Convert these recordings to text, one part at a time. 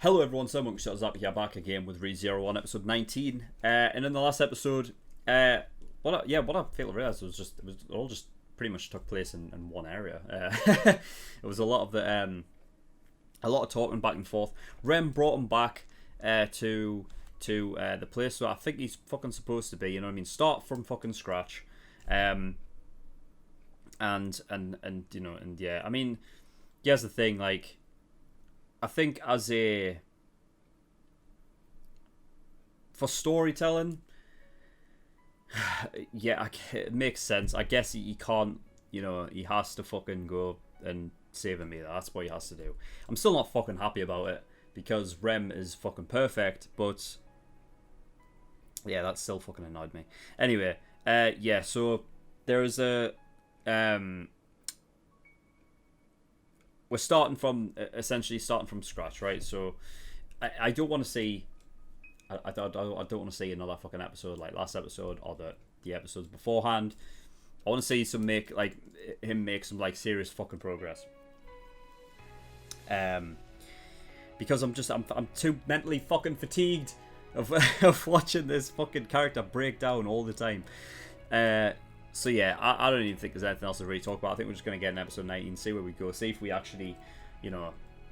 Hello everyone, SirMonkeySuit is here back again with ReZero on episode 19. And in the last episode, what I failed to realise was it all just pretty much took place in one area. It was a lot of talking back and forth. Rem brought him back to the place where I think he's fucking supposed to be. You know what I mean? Start from fucking scratch. And yeah, I mean, here's the thing, like, I think for storytelling, yeah, it makes sense. I guess he can't, he has to fucking go and save him either. That's what he has to do. I'm still not fucking happy about it because Rem is fucking perfect, but yeah, that still fucking annoyed me. Anyway, yeah, so there's we're essentially starting from scratch, right? So I don't want to see I don't want to see another fucking episode like last episode or the episodes beforehand. I want to see him make some like serious fucking progress. Because I'm too mentally fucking fatigued of watching this fucking character break down all the time. So yeah, I don't even think there's anything else to really talk about. I think we're just going to get in episode 19, see where we go, see if we actually,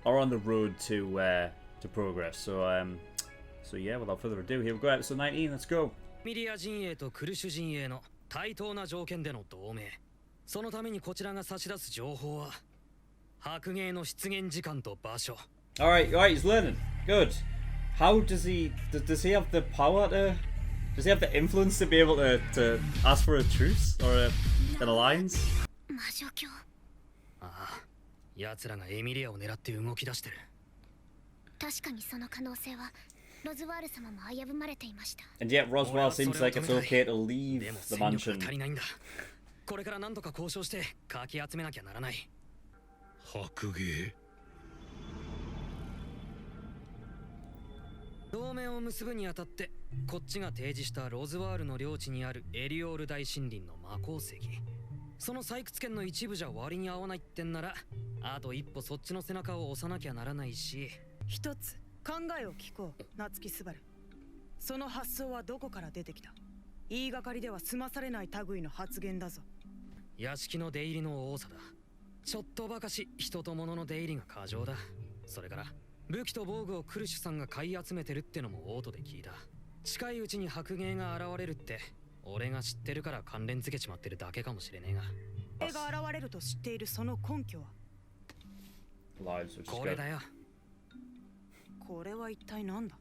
are on the road to progress. So yeah, without further ado, here we go, episode 19, let's go. ミリア陣営とクルシュ陣営の対等な条件での同盟。そのためにこちらが差し出す情報は白芸の出現時間と場所。Alright, he's learning. Good. How does he have the power to... Does he have the influence to be able to ask for a truce or an alliance? ああ、奴らがエミリアを狙って動き出してる。確かにその可能性はロズワール様も危ぶまれていました。And yet Roswell seems like it's okay to leave the mansion. これから何とか交渉してかき集めなきゃならない。白芸。同盟を結ぶにあたってこっちが提示したロズワールの領地にあるエリオール大森林の魔鉱石、その採掘権の一部じゃ割に合わないってんならあと一歩そっちの背中を押さなきゃならないし。一つ考えを聞こう、夏木スバル。その発想はどこから出てきた？言いがかりでは済まされない類の発言だぞ。屋敷の出入りの多さだ。ちょっとばかし人と物の出入りが過剰だ。それから武器と防具をクルシュさんが買い集めてるってのもオートで聞いた。近いうちに白芸が現れるって俺が知ってるから関連付けちまってるだけかもしれねえが。白芸が現れると知っているその根拠は？これだよ。これは一体何だ？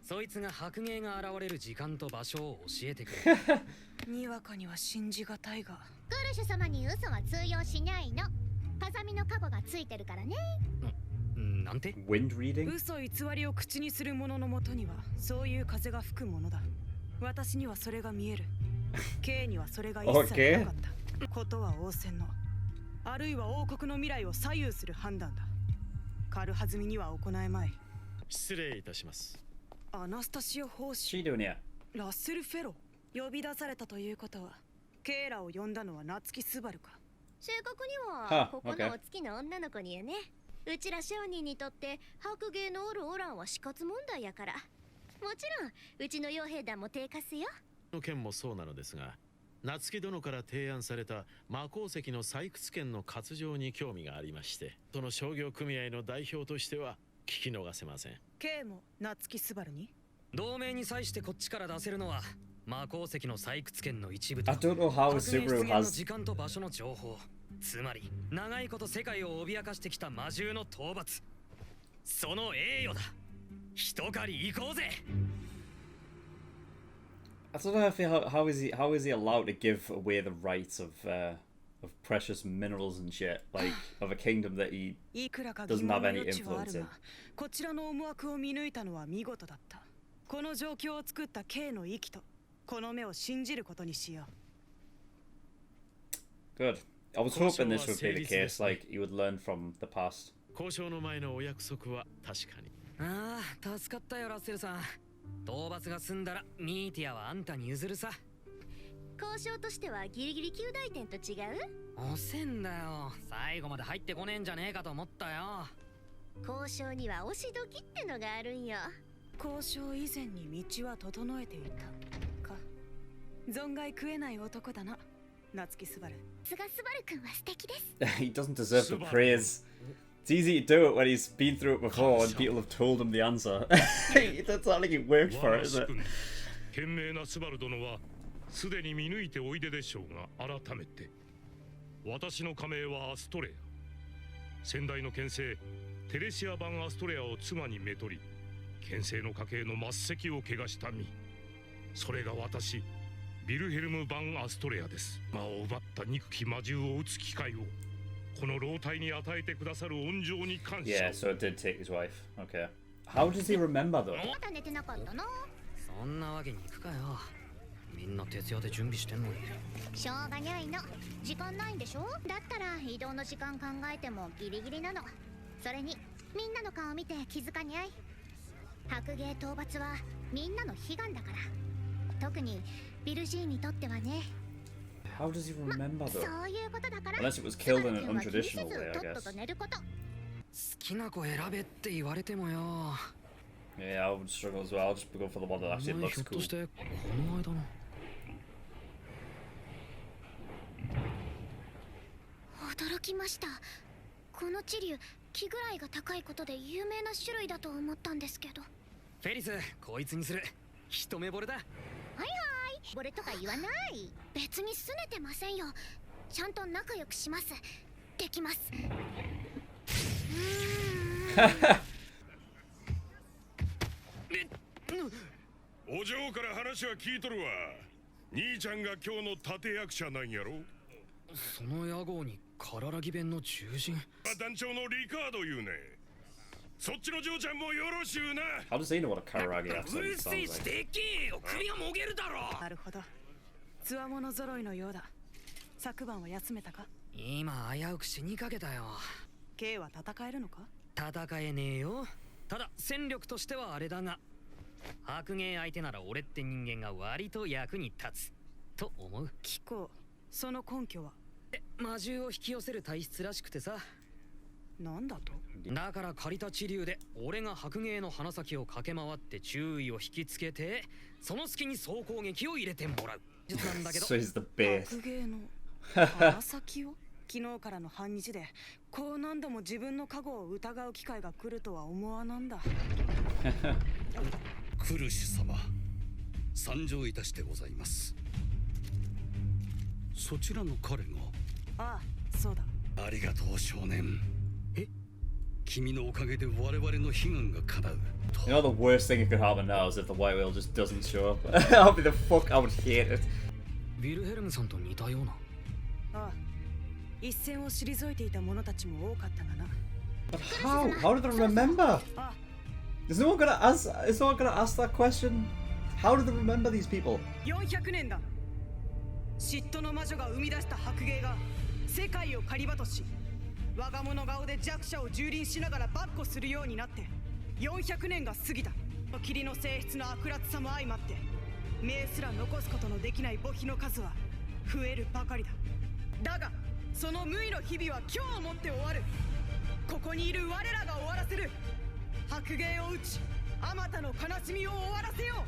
そいつが白芸が現れる時間と場所を教えてくれ。にわかには信じがたいが。クルシュ様に嘘は通用しないの。風見の過去がついてるからね。なんて？ Wind reading? 嘘偽りを口にする者のもとにはそういう風が吹くものだ。私にはそれが見える。K にはそれが一切なかった。ことは王戦の、あるいは王国の未来を左右する判断だ。軽はずみには行えまい。失礼いたします。アナスタシア法師、ラッセル・フェロ、呼び出されたということはケイラを呼んだのは夏木スバルか。正確にはここのお月の女の子にやね。うちら商人にとって白芸のおるオランは死活問題やから。もちろんうちの傭兵団も手貸すよ。の件もそうなのですが、夏木殿から提案された魔鉱石の採掘権の割譲に興味がありまして、その商業組合の代表としては聞き逃せません。K も夏木スバルに同盟に際してこっちから出せるのは魔鉱石の採掘権の一部と I don't know how Subaru の has 時間と場所の情報。つまり長いこと世界を脅かしてきた魔獣の討伐、その栄誉だ。一狩り行こうぜ。I don't know how is he allowed to give away the rights of precious minerals and shit, like of a kingdom that he doesn't have any influence in. こちらの思惑を見抜いたのは見事だった。この状況を作った K の息とこの目を信じることにしよう。Good. I was hoping this would be the case, like he would learn from the past. 交渉の前のお約束は確かに。ああ、助かったよラッセルさん。討伐が済んだらミーティアはあんたに譲るさ。交渉としてはギリギリ及第点と違う？遅えんだよ。最後まで入ってこねえんじゃねえかと思ったよ。交渉には押し時ってのがあるんよ。交渉以前に道は整えていたか。存外食えない男だな、夏木スバル。菅スバル君は素敵です。He doesn't deserve the praise. It's easy to do it when he's been through it before and people have told him the answer. That's not like he worked for it, is it? 賢明なスバル殿はすでに見抜いておいででしょうが、改めて私の家名はアストレア。先代の権勢テレシア版アストレアを妻にめとり、権勢の家系の末席を汚した身。それが私ビルヘルム版アストレアです。魔を奪った憎き魔獣を撃つ機会をこの老体に与えてくださる恩情に感謝。 Yeah, so it did take his wife. Okay. How does he remember though? まだ寝てなかったの？そんなわけにいくかよ。みんな徹夜で準備してんのに。しょうがにゃいの。時間ないんでしょ？だったら移動の時間考えてもギリギリなの。それにみんなの顔見て気づかにゃい。白芸討伐はみんなの悲願だから。特にビルジーにとってはね。How does he remember though? そういうことだから。 Unless it was killed in an untraditional way, I とっ guess. とと寝ること。好きな子選べって言われてもよ。Yeah, I would struggle as well. I'll just go for the one that お actually 前 looks ひょっと cool. してこの間の。驚きました。この地竜、木ぐらいが高いことで有名な種類だと思ったんですけど。フェリス、こいつにする。一目惚れだ。はいはい、惚れとか言わない。別に拗ねてませんよ。ちゃんと仲良くします。できます。お嬢から話は聞いとるわ。兄ちゃんが今日の立役者なんやろ。その屋号にカララギ弁の獣人。団長のリカード言うね。そっちの嬢ちゃんもよろしゅうな。 How does he know what a Kararagi う accent るせえ sounds し like? でけえよ。首がもげるだろ。なるほど。つわもの揃いのようだ。昨晩は休めたか？今危うく死にかけたよ。 K は戦えるのか？戦えねえよ。ただ戦力としてはあれだが、白芸相手なら俺って人間が割と役に立つと思う。聞こう。その根拠は？魔獣を引き寄せる体質らしくてさ。なんだと？だから借りた地流で俺が白芸の鼻先を駆け回って注意を引きつけて、その隙に総攻撃を入れてもらう術なんだけど。 So he's the base. 白芸の鼻先を？昨日からの半日でこう何度も自分の過去を疑う機会が来るとは思わなんだ。クルシュ様、参上いたしてございます。そちらの彼が？ああ、そうだ。ありがとう少年。え？君のおかげで我々の悲願が叶う。 You know the worst thing that could happen now is if the white whale just doesn't show up. That would be the fuck. I would hate it. ビルヘルムさんと似たような。ああ、一線を退いていた者たちも多かったがな。 But how? How do they remember? あ、 Is no one gonna ask? Is no one gonna ask that question? How do they remember these people? 400年だ。嫉妬の魔女が生み出した白芸が世界を狩り場とし、我が物顔で弱者を蹂躙しながら跋扈するようになって400年が過ぎた。霧の性質の悪辣さも相まって名すら残すことのできない墓碑の数は増えるばかりだ。だがその無意の日々は今日をもって終わる。ここにいる我らが終わらせる。白芸を打ち、あまたの悲しみを終わらせよう。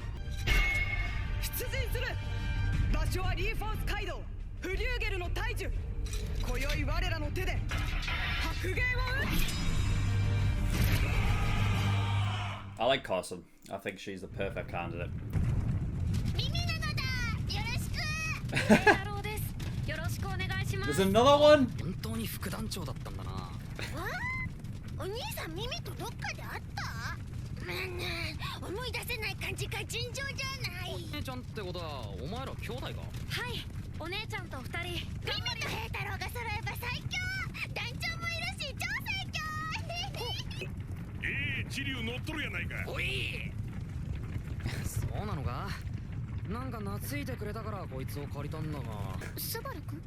出陣する。場所はリーフォース街道フリューゲルの大樹。今宵我らの手で白芸を打つ。 I like Carson. I think she's the perfect candidate. 耳なのだ。よろしく。太郎です。よろしくお願いします。 There's another one. 本当に副団長だったんだな。お兄さん耳とどっかで会った？思い出せない感じが尋常じゃない。お姉ちゃんってことはお前ら兄弟が？はい、お姉ちゃんと二人。耳と平太郎が揃えば最強。団長もいるし超最強。地流乗っとるやないか。おいそうなのか。なんか懐いてくれたからこいつを借りたんだが。スバル君？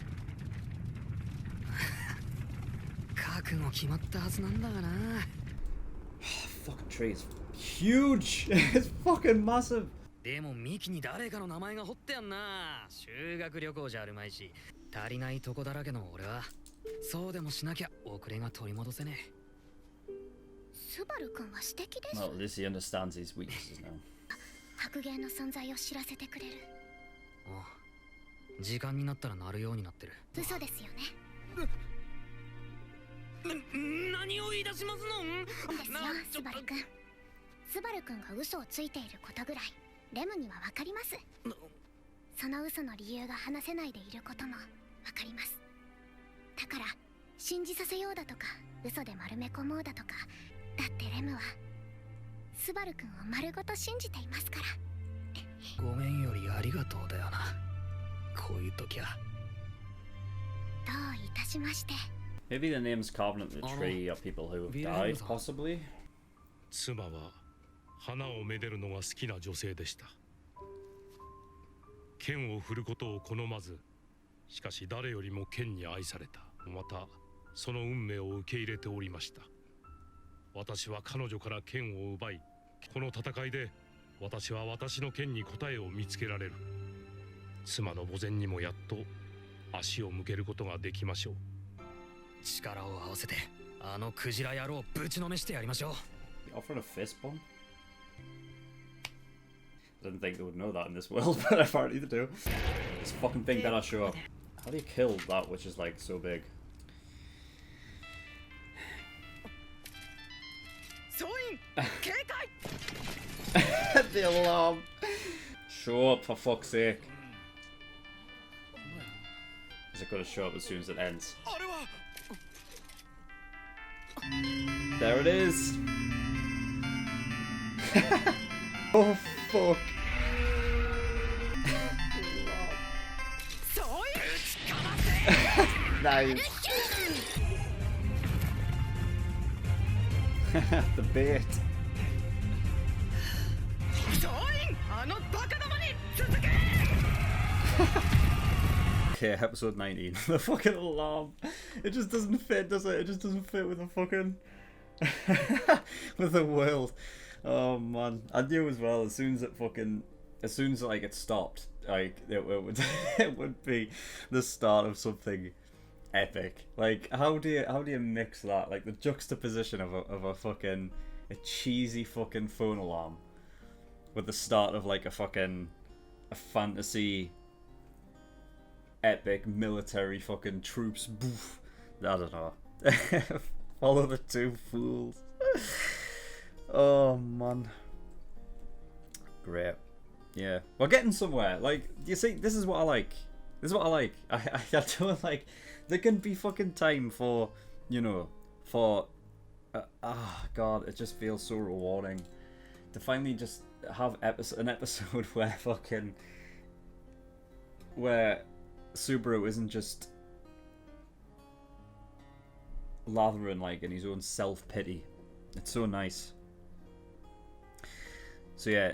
覚悟決まったはずなんだがな。 Fucking tree is huge. It's fucking massive. でも幹に誰かの名前が彫ってやんな。修学旅行じゃあるまいし、足りないとこだらけの俺はそうでもしなきゃ遅れが取り戻せねえ。スバル君は素敵です。 Well, at least he understands his weaknesses now. 白芸の存在を知らせてくれる。ああ、時間になったら鳴るようになってる。嘘ですよね。何を言い出しますのんですよ、スバル君。スバル君が嘘をついていることぐらいレムには分かります。その嘘の理由が話せないでいることも分かります。だから信じさせようだとか嘘で丸め込もうだとか、だってレムはスバル君を丸ごと信じていますから。ごめんよりありがとうだよな。こういう時は。どういたしまして。 Maybe the names carved into the tree are people who have died, possibly? 妻は花をめでるのが好きな女性でした。剣を振ることを好まず、しかし誰よりも剣に愛された。またその運命を受け入れておりました。私は彼女から剣を奪い、この戦いで私は私の剣に答えを見つけられる。妻の墓前にもやっと足を向けることができましょう。力を合わせてあのクジラ野郎をぶちのめしてやりましょう。 Offered a fist bump? I didn't think they would know that in this world, but apparently they do. This fucking thing better show up. How do you kill that which is like so big? 総員警戒 The alarm! Show up for fuck's sake. Is it gonna show up as soon as it ends? あれは There it is! Oh fuck! 総員打ちかませ Nice! The bait! 総員あのバカ玉に続け Okay, episode 19. The fucking alarm. It just doesn't fit, does it? It just doesn't fit with the fucking... with the world. Oh man. I knew as well, as soon as it fucking... As soon as like it stopped, like it would it would be the start of something epic. Like how do you mix that? Like the juxtaposition of a fucking a cheesy fucking phone alarm with the start of like a fantasy epic military fucking troops. Boof. I don't know. Follow the two fools. Oh man. Great. Yeah. We're getting somewhere. Like, you see, this is what I like. This is what I like. I don't like... There can be fucking time for, you know, for... God, it just feels so rewarding to finally just have an episode where fucking... Where Subaru isn't just lathering like in his own self-pity. It's so nice. So yeah,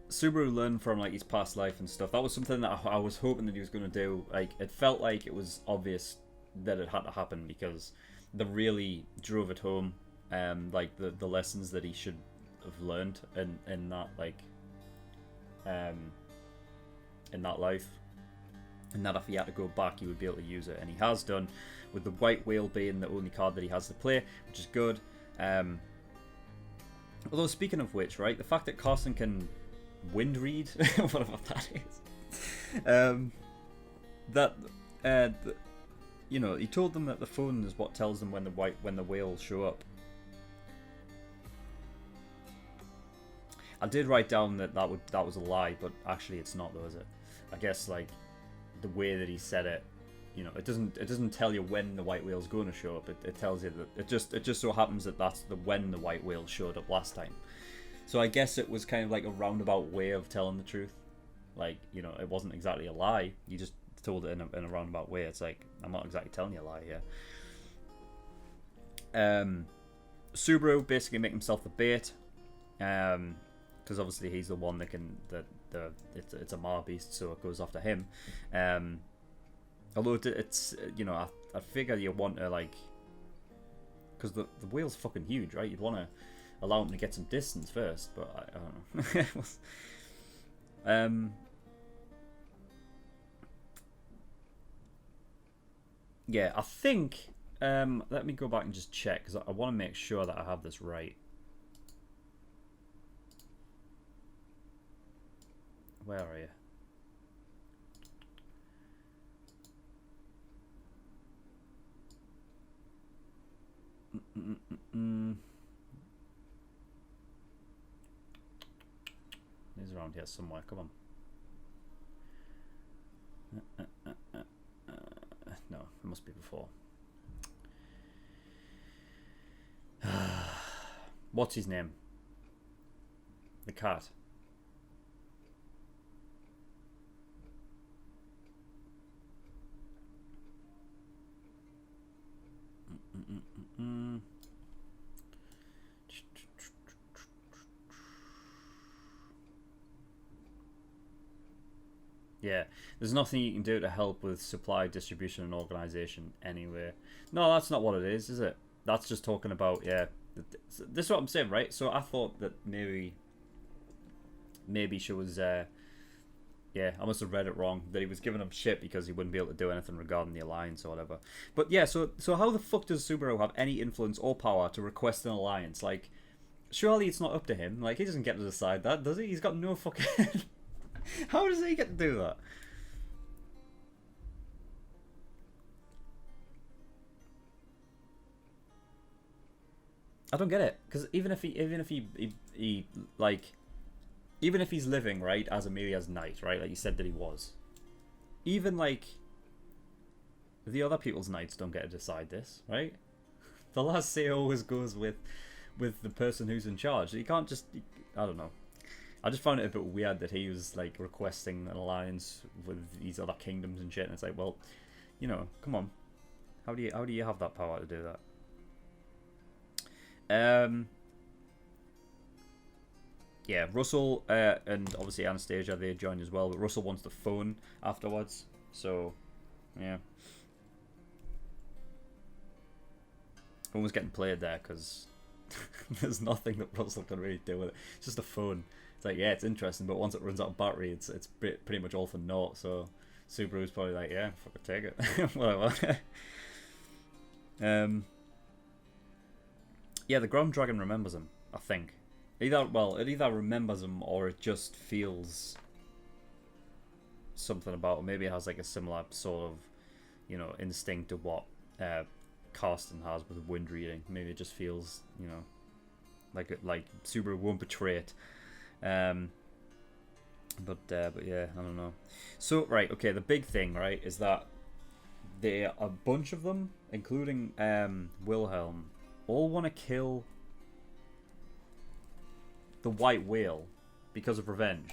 Subaru learned from like his past life and stuff. That was something that I was hoping that he was going to do. Like, it felt like it was obvious that it had to happen because they really drove it home. Like the lessons that he should have learned in that like in that life, and that if he had to go back, he would be able to use it, and he has done, with the white whale being the only card that he has to play, which is good. Although speaking of which, right, the fact that Carson can wind read, whatever that is, you know, he told them that the phone is what tells them when the whales show up. I did write down that was a lie, but actually it's not though, is it? I guess like the way that he said it, you know, it doesn't tell you when the white whale's going to show up. It tells you that it just so happens that that's when the white whale showed up last time. So I guess it was kind of like a roundabout way of telling the truth. Like, you know, it wasn't exactly a lie. You just told it in a roundabout way. It's like, I'm not exactly telling you a lie here. Subaru basically make himself the bait. Because obviously he's the one that can it's a Mar beast, so it goes after him. Although it's, you know, I figure you want to, like, because the whale's fucking huge, right? You'd want to allow him to get some distance first, but I don't know. Yeah, I think, let me go back and just check, because I want to make sure that I have this right. where are you? He's around here somewhere. Come on. No, it must be before. What's his name? The cat. Yeah, there's nothing you can do to help with supply distribution and organization anyway. No, that's not what it is it? That's just talking about, yeah. This is what I'm saying, right? So I thought that maybe she was, yeah, I must have read it wrong. That he was giving him shit because he wouldn't be able to do anything regarding the alliance or whatever. But yeah, so how the fuck does Subaru have any influence or power to request an alliance? Like, surely it's not up to him. Like, he doesn't get to decide that, does he? He's got no fucking... How does he get to do that? I don't get it, because even if he's living right as Amelia's knight, right, like you said that he was, even like the other people's knights don't get to decide this, right? The last say always goes with the person who's in charge. You can't just, I don't know. I just found it a bit weird that he was like requesting an alliance with these other kingdoms and shit, and it's like, well, you know, come on, how do you have that power to do that? Yeah, Russell and obviously Anastasia, they joined as well, but Russell wants the phone afterwards, so yeah. Phone was getting played there because there's nothing that Russell can really do with it. It's just a phone. It's like, yeah, it's interesting, but once it runs out of battery, it's pretty much all for naught. So Subaru's probably like, yeah, fucking take it, whatever. Yeah, the Grand Dragon remembers him, I think. It either remembers him or it just feels something about him. Maybe it has like a similar sort of, you know, instinct to what Karsten has with wind reading. Maybe it just feels, you know, like Subaru won't betray it. But yeah, I don't know. So right, okay, the big thing, right, is that a bunch of them, including Wilhelm, all want to kill the White Whale because of revenge.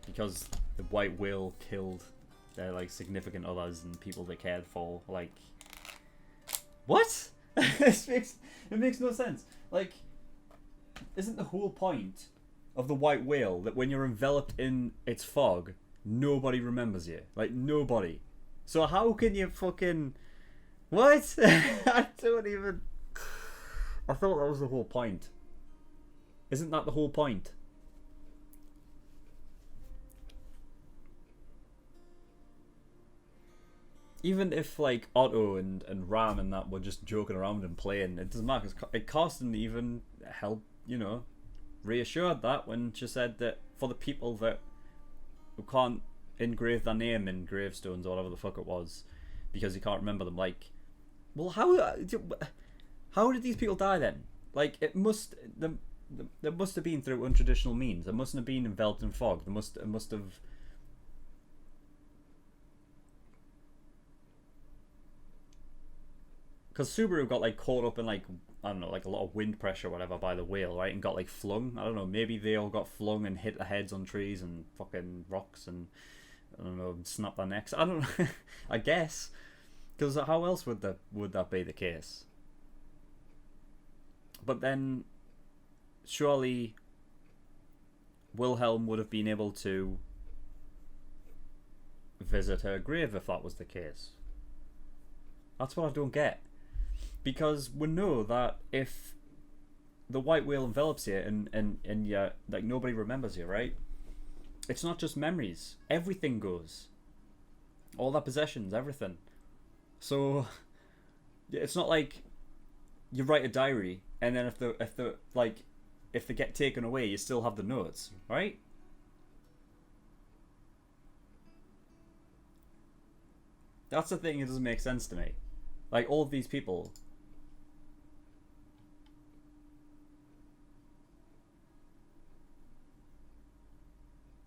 Because the White Whale killed their like significant others and people they cared for. Like, what? It makes no sense. Like, isn't the whole point of the White Whale that when you're enveloped in its fog, nobody remembers you? Like, nobody. So how can you fucking... What? I don't even... I thought that was the whole point. Isn't that the whole point? Even if like Otto and Ram and that were just joking around and playing, it doesn't matter. It Karsten even helped, you know, reassured that when she said that for the people that who can't engrave their name in gravestones or whatever the fuck it was because you can't remember them, like, well, how did these people die then? Like, it must there must have been through untraditional means. It mustn't have been enveloped in fog. It must have. Because Subaru got like caught up in like, I don't know, like a lot of wind pressure or whatever by the whale, right? And got like flung. I don't know, maybe they all got flung and hit their heads on trees and fucking rocks and, I don't know, snap their necks. I don't know. I guess. Because how else would that be the case? But then, surely Wilhelm would have been able to visit her grave if that was the case. That's what I don't get. Because we know that if the White Whale envelops you and you, like, nobody remembers you, right? It's not just memories. Everything goes. All their possessions, everything. So it's not like you write a diary and then if they get taken away, you still have the notes, right? That's the thing, it doesn't make sense to me. Like, all of these people...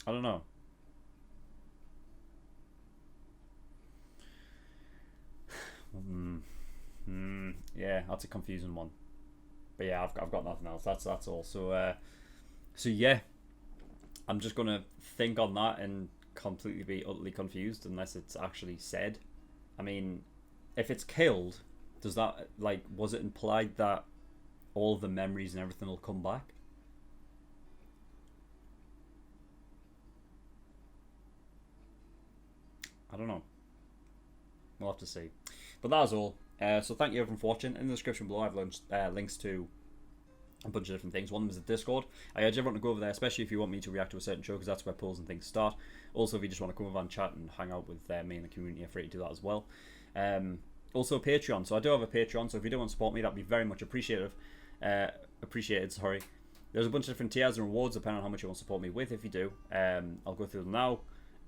I don't know. Yeah, that's a confusing one. But yeah, I've got nothing else. That's all. So yeah, I'm just gonna think on that and completely be utterly confused unless it's actually said. I mean, if it's killed, does that, like, was it implied that all the memories and everything will come back? I don't know. We'll have to see. But that's all. So thank you everyone for watching. In the description below I've links to a bunch of different things. One of them is the Discord. I urge everyone to go over there, especially if you want me to react to a certain show, because that's where polls and things start. Also, if you just want to come over and chat and hang out with me and the community, you're free to do that as well. Also, Patreon. So I do have a Patreon, so if you do want to support me, that'd be very much appreciated. Sorry. There's a bunch of different tiers and rewards depending on how much you want to support me with. If you do, I'll go through them now.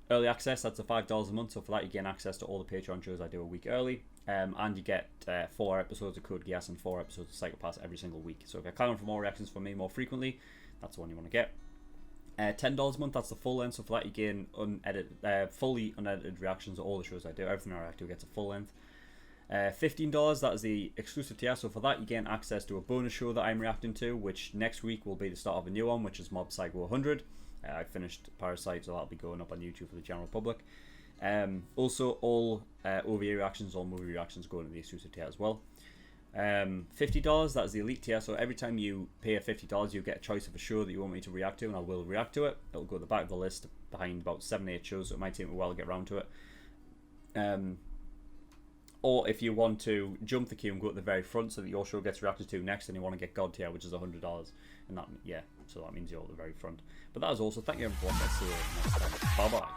Early access, that's $5 a month, so for that you gain access to all the Patreon shows I do a week early, and you get 4 episodes of Code Geass and 4 episodes of Psychopaths every single week. So if you're climbing for more reactions from me more frequently, that's the one you want to get. $10 a month, that's the full length, so for that you gain fully unedited reactions to all the shows I do. Everything I react to gets a full length. $15, that is the exclusive tier, so for that you gain access to a bonus show that I'm reacting to, which next week will be the start of a new one, which is Mob Psycho 100. I finished Parasite, so that'll be going up on YouTube for the general public. Also, all OVA reactions, all movie reactions go into the exclusive tier as well. $50, that is the elite tier, so every time you pay a $50, you get a choice of a show that you want me to react to, and I will react to it. It'll go at the back of the list behind about 7-8 shows, so it might take me a while to get around to it. Or if you want to jump the queue and go at the very front so that your show gets reacted to next, and you want to get God tier, which is $100, and that, yeah, so that means you're at the very front. But that is also, thank you everyone for watching. I'll see you next time. Bye bye.